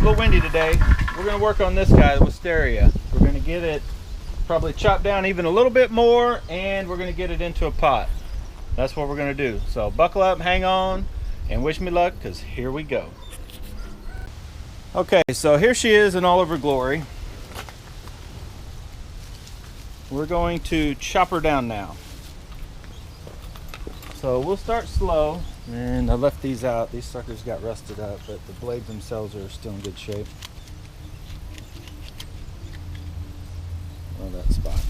little windy today. We're going to work on this guy, the wisteria. We're going to get it probably chopped down even a little bit more, and we're going to get it into a pot. That's what we're going to do. So buckle up, hang on, and wish me luck, because here we go. Okay, so here she is in all of her glory. We're going to chop her down now. So we'll start slow, and I left these out. These suckers got rusted up, but the blades themselves are still in good shape. Oh, that spot.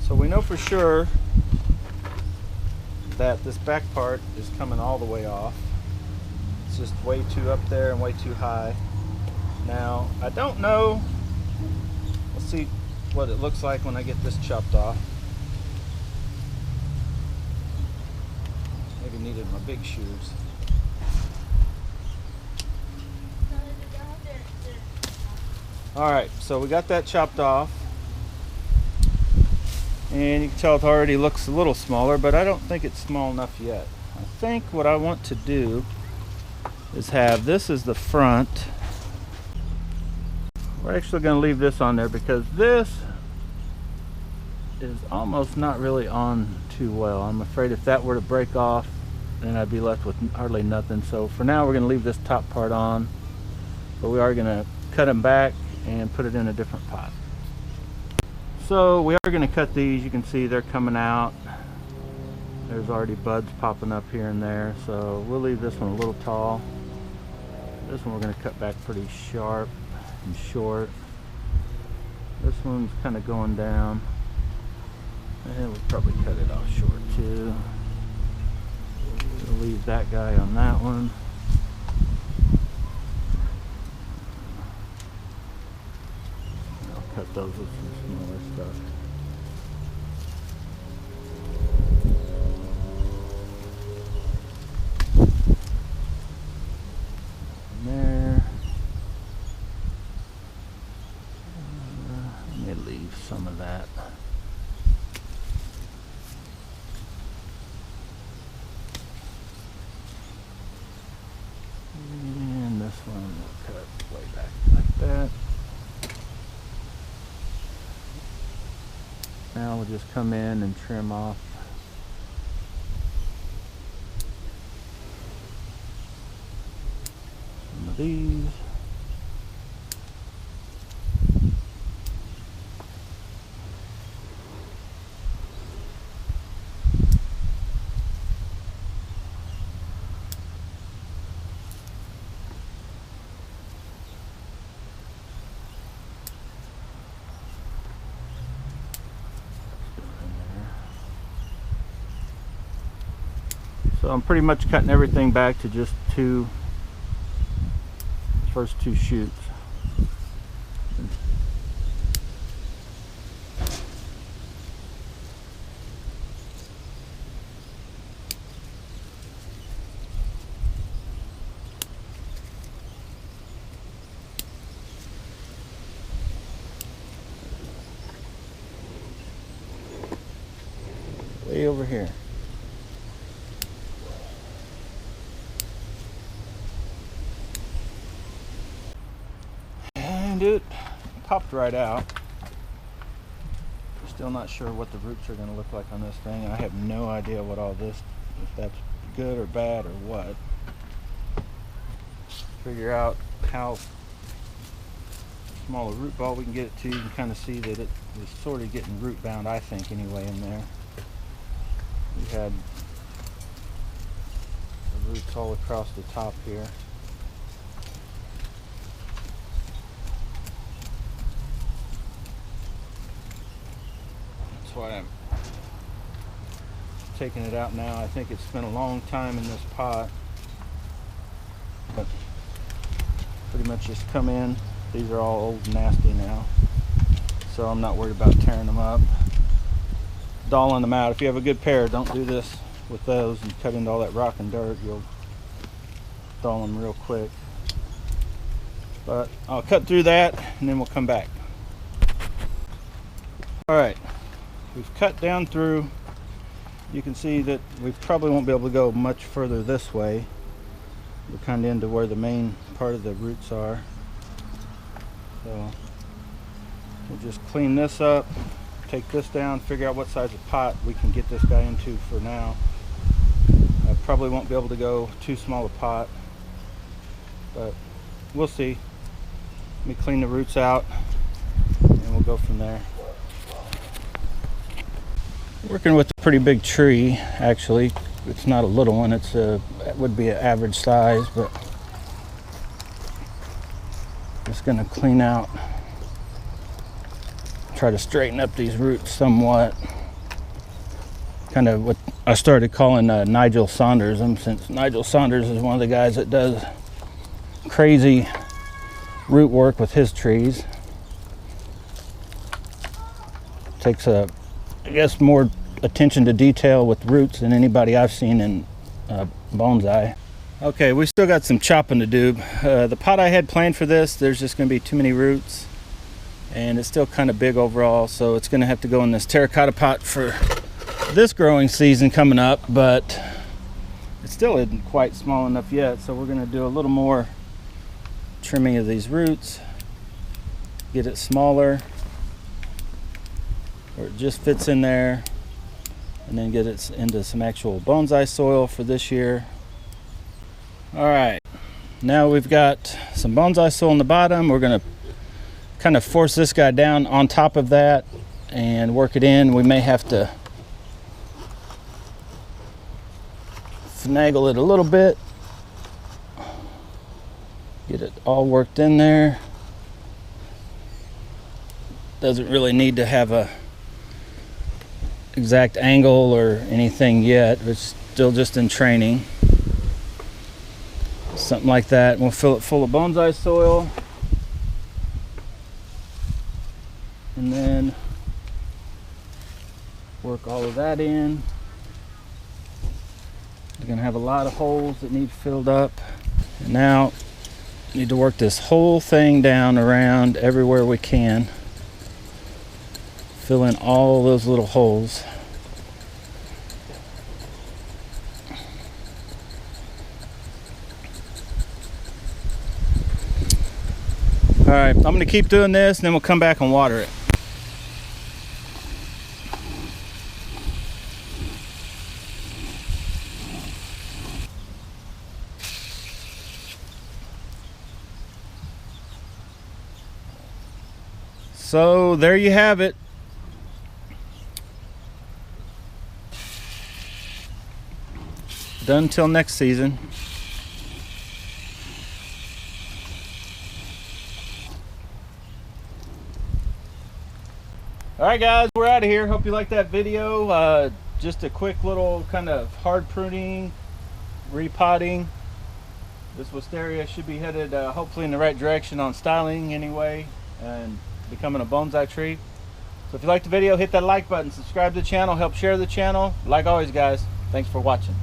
So we know for sure that this back part is coming all the way off. It's just way too up there and way too high. Now, I don't know. Let's see what it looks like when I get this chopped off. Maybe needed my big shoes. Alright, so we got that chopped off. And you can tell it already looks a little smaller, but I don't think it's small enough yet. I think what I want to do is have this as the front. We're actually going to leave this on there because this is almost not really on too well. I'm afraid if that were to break off, then I'd be left with hardly nothing. So for now, we're going to leave this top part on, but we are going to cut them back and put it in a different pot. So we are going to cut these. You can see they're coming out. There's already buds popping up here and there, so we'll leave this one a little tall. This one we're going to cut back pretty sharp and short. This one's kind of going down, and we'll probably cut it off short too. We'll leave that guy on that one. I'll cut those with some smaller stuff. There. Let me leave some of that. And this one will cut way back like that. Now we'll just come in and trim off some of these. So I'm pretty much cutting everything back to just first two shoots. Way over here. It popped right out. Still not sure what the roots are going to look like on this thing, and I have no idea what all this, if that's good or bad or what. Figure out how small a root ball we can get it to. You can kind of see that it was sort of getting root bound, I think, anyway, in there. We had the roots all across the top here. Why I'm taking it out now. I think it's been a long time in this pot, but pretty much just come in. These are all old and nasty now, so I'm not worried about tearing them up, dolling them out. If you have a good pair, don't do this with those and cut into all that rock and dirt. You'll dull them real quick. But I'll cut through that and then we'll come back. All right. We've cut down through. You can see that we probably won't be able to go much further this way. We're kind of into where the main part of the roots are. So we'll just clean this up, take this down, figure out what size of pot we can get this guy into for now. I probably won't be able to go too small a pot, but we'll see. Let me clean the roots out and we'll go from there. Working with a pretty big tree, actually. It's not a little one, it would be an average size, but just gonna clean out, try to straighten up these roots somewhat. Kind of what I started calling Nigel Saunders them, since Nigel Saunders is one of the guys that does crazy root work with his trees. Takes I guess more attention to detail with roots than anybody I've seen in bonsai. Okay, we still got some chopping to do. The pot I had planned for this, there's just going to be too many roots, and it's still kind of big overall, so it's going to have to go in this terracotta pot for this growing season coming up, but it still isn't quite small enough yet, so we're going to do a little more trimming of these roots, get it smaller where it just fits in there, and then get it into some actual bonsai soil for this year. All right, now we've got some bonsai soil in the bottom. We're going to kind of force this guy down on top of that and work it in. We may have to finagle it a little bit, get it all worked in there. Doesn't really need to have a exact angle or anything yet. It's still just in training. Something like that, and we'll fill it full of bonsai soil, and then work all of that in. We're gonna have a lot of holes that need filled up, and now need to work this whole thing down around everywhere we can, fill in all those little holes. All right, I'm gonna keep doing this, and then we'll come back and water it. So there you have it. Done till next season. All right, guys, we're out of here. Hope you liked that video. Just a quick little kind of hard pruning, repotting. This wisteria should be headed hopefully in the right direction on styling anyway, and becoming a bonsai tree. So if you liked the video, hit that like button, subscribe to the channel, help share the channel. Like always, guys, thanks for watching.